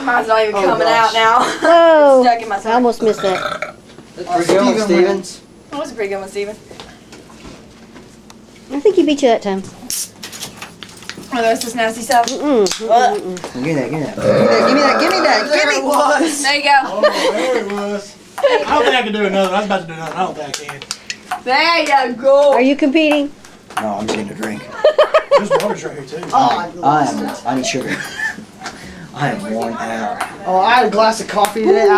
Mine's not even coming out now. Oh, It's stuck in my I stomach. almost missed that. Pretty good one, Stevens. That was a pretty good one, Steven. I think he beat you that time. Oh, there's this nasty stuff. Give me that, give me that. Give me that. There it was. There you go. Oh, there it was. I don't think I can do another. I was about to do another. I don't think I can. There you go. Are you competing? No, I'm just getting a drink. There's water's right here too. I need sugar. I am worn out. Oh, I had a glass of coffee today.